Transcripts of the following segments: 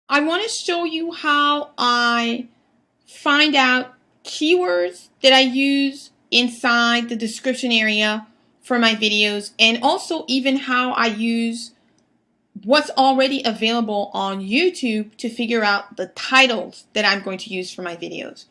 I want to show you how I find out keywords that I use inside the description area for my videos, and also even how I use what's already available on YouTube to figure out the titles that I'm going to use for my videos.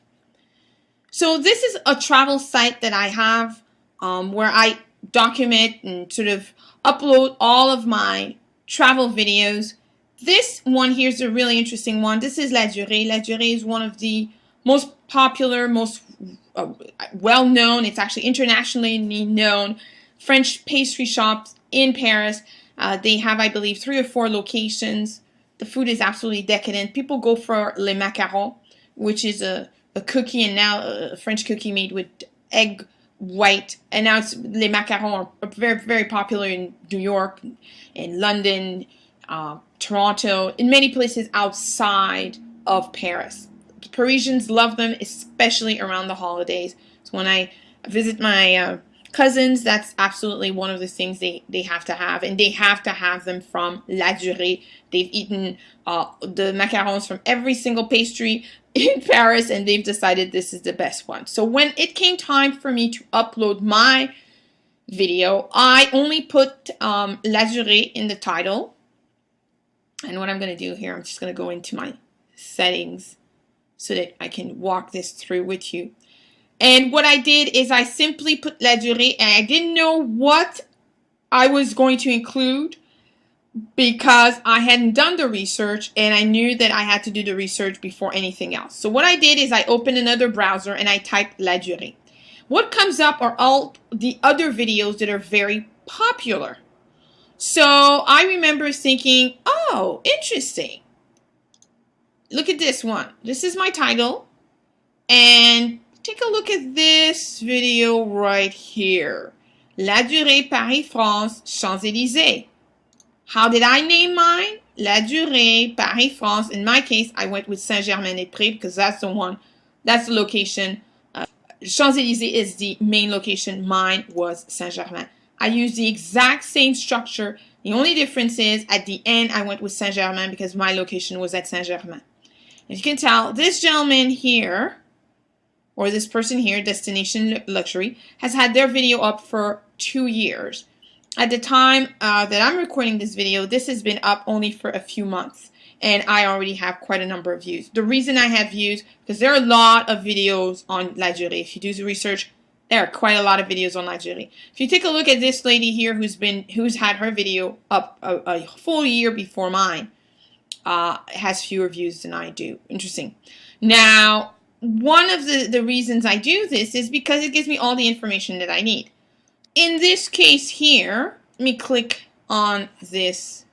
So this is a travel site that I have where I document and sort of upload all of my travel videos. This one here is a really interesting one. This is La Durée. La Durée is one of the most popular, most well-known, it's actually internationally known French pastry shops in Paris. They have, I believe, 3 or 4 locations. The food is absolutely decadent. People go for les macarons, which is a cookie, and now a French cookie made with egg white. And now it's les macarons are very, very popular in New York, in London, Toronto, in many places outside of Paris. The Parisians love them, especially around the holidays. So when I visit my cousins, that's absolutely one of the things they have to have, and they have to have them from La Durée. They've eaten the macarons from every single pastry in Paris, and they've decided this is the best one. So when it came time for me to upload my video, I only put La Durée in the title. And what I'm going to do here, I'm just going to go into my settings so that I can walk this through with you. And what I did is I simply put La Durée, and I didn't know what I was going to include because I hadn't done the research, and I knew that I had to do the research before anything else. So what I did is I opened another browser and I typed La Durée. What comes up are all the other videos that are very popular. So I remember thinking, oh, interesting. Look at this one. This is my title. And take a look at this video right here. La Durée, Paris, France, Champs-Élysées. How did I name mine? La Durée, Paris, France. In my case, I went with Saint-Germain-des-Prés because that's the one, that's the location. Champs-Élysées is the main location. Mine was Saint-Germain. I used the exact same structure. The only difference is at the end I went with Saint-Germain because my location was at Saint-Germain. As you can tell, this gentleman here, or this person here, Destination Luxury, has had their video up for 2 years. At the time that I'm recording this video, this has been up only for a few months, and I already have quite a number of views. The reason I have views, because there are a lot of videos on La Durée. If you do the research, there are quite a lot of videos on La Durée. If you take a look at this lady here who's had her video up a full year before mine, has fewer views than I do. Interesting. Now, one of the reasons I do this is because it gives me all the information that I need. In this case here, let me click on this,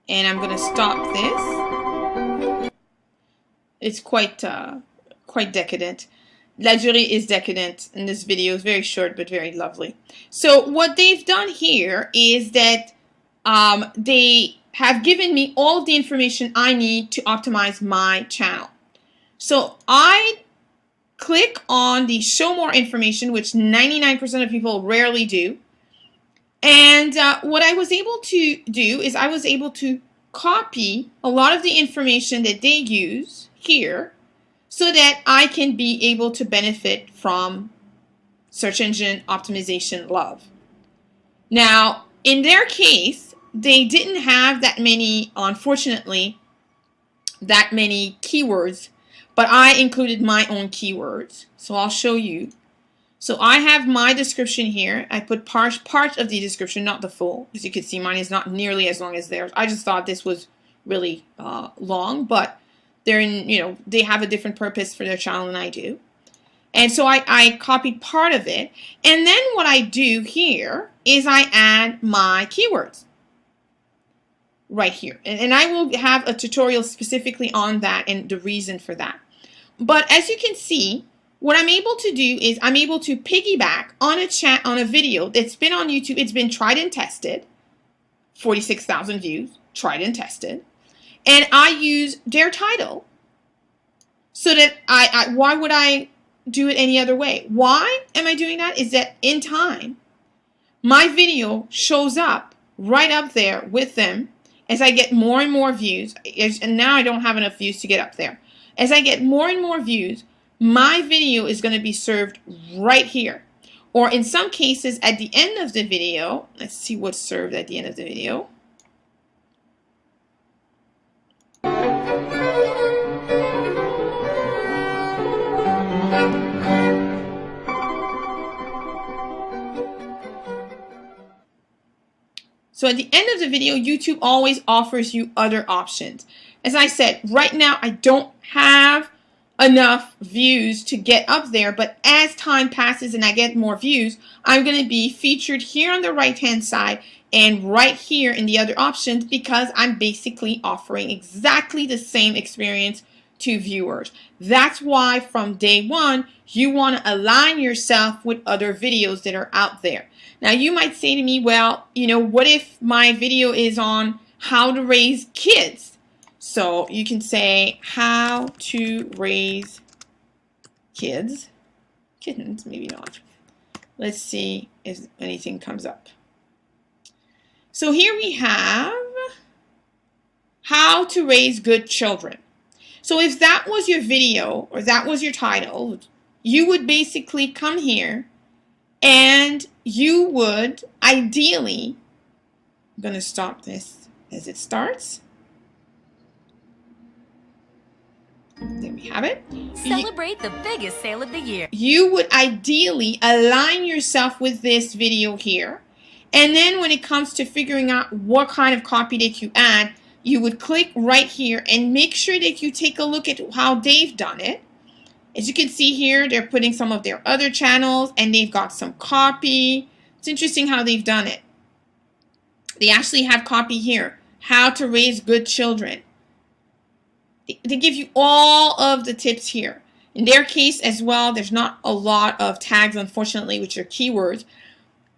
and I'm going to stop this. It's quite decadent. La Durée is decadent, and this video is very short but very lovely. So what they've done here is that they have given me all of the information I need to optimize my channel. So I click on the show more information, which 99% of people rarely do. And what I was able to do is I was able to copy a lot of the information that they use here so that I can be able to benefit from search engine optimization love. Now, in their case, they didn't have that many, unfortunately, that many keywords, but I included my own keywords. So I'll show you. So I have my description here. I put part of the description, not the full. As you can see, mine is not nearly as long as theirs. I just thought this was really long, but they're in, they have a different purpose for their channel than I do. And so I copied part of it. And then what I do here is I add my keywords right here. And I will have a tutorial specifically on that and the reason for that. But as you can see, what I'm able to do is I'm able to piggyback on a video that's been on YouTube. It's been tried and tested, 46,000 views, tried and tested. And I use their title so that why would I do it any other way? Why am I doing that? Is that in time, my video shows up right up there with them as I get more and more views, and now I don't have enough views to get up there. As I get more and more views, my video is going to be served right here. Or in some cases, at the end of the video, let's see what's served at the end of the video. So at the end of the video, YouTube always offers you other options. As I said, right now I don't have enough views to get up there, but as time passes and I get more views, I'm going to be featured here on the right hand side and right here in the other options, because I'm basically offering exactly the same experience to viewers. That's why from day one you want to align yourself with other videos that are out there. Now you might say to me, well, what if my video is on how to raise kids? So you can say how to raise kittens, maybe not. Let's see if anything comes up. So here we have how to raise good children. So if that was your video or that was your title, you would basically come here and you would ideally, I'm going to stop this as it starts. There we have it. Celebrate the biggest sale of the year. You would ideally align yourself with this video here. And then when it comes to figuring out what kind of copy that you add, you would click right here and make sure that you take a look at how they've done it. As you can see here, they're putting some of their other channels and they've got some copy. It's interesting how they've done it. They actually have copy here. How to raise good children. They give you all of the tips here. In their case as well, there's not a lot of tags, unfortunately, which are keywords.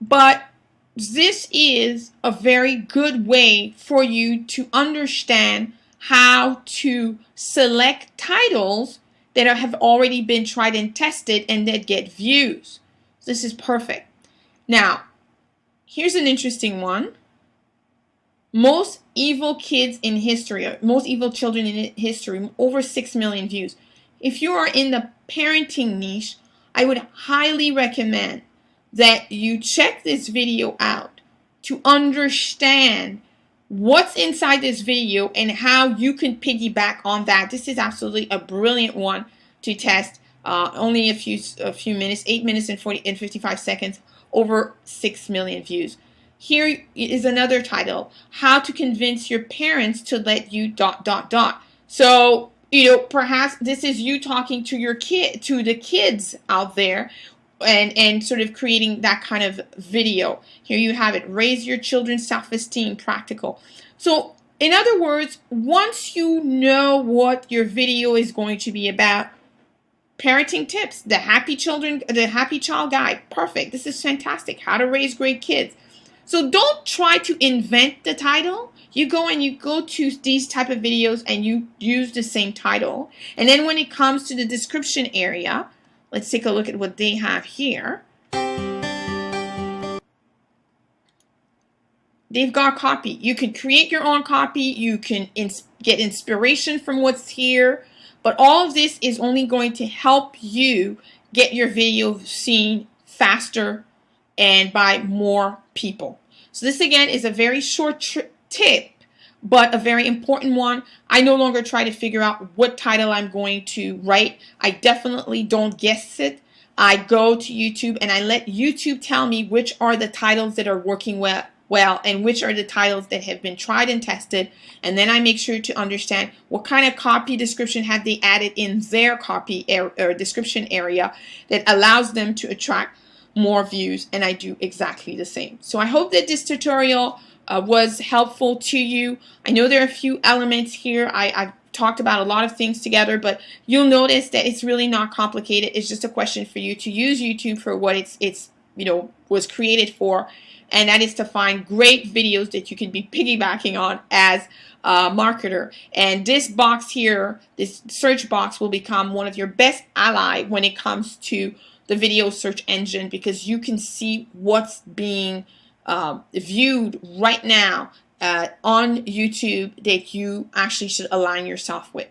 But this is a very good way for you to understand how to select titles that have already been tried and tested and that get views. This is perfect. Now, here's an interesting one. Most evil kids in history, most evil children in history, over 6 million views. If you are in the parenting niche, I would highly recommend that you check this video out to understand what's inside this video and how you can piggyback on that. This is absolutely a brilliant one to test. Only a few minutes, 8 minutes and 55 seconds, over 6 million views. Here is another title, how to convince your parents to let you ... So, perhaps this is you talking to your to the kids out there and sort of creating that kind of video. Here you have it, raise your children's self-esteem, practical. So, in other words, once you know what your video is going to be about, parenting tips, the Happy Child Guide, perfect. This is fantastic. How to raise great kids. So don't try to invent the title. You go to these type of videos and you use the same title. And then when it comes to the description area, let's take a look at what they have here. They've got copy. You can create your own copy. You can get inspiration from what's here. But all of this is only going to help you get your video seen faster and by more people. So this again is a very short tip, but a very important one. I no longer try to figure out what title I'm going to write. I definitely don't guess it. I go to YouTube and I let YouTube tell me which are the titles that are working well and which are the titles that have been tried and tested. And then I make sure to understand what kind of copy description have they added in their copy or description area that allows them to attract more views, and I do exactly the same. So I hope that this tutorial was helpful to you. I know there are a few elements here. I've talked about a lot of things together, but you'll notice that it's really not complicated. It's just a question for you to use YouTube for what it's was created for, and that is to find great videos that you can be piggybacking on as a marketer. And this box here, this search box, will become one of your best ally when it comes to the video search engine, because you can see what's being viewed right now on YouTube that you actually should align yourself with.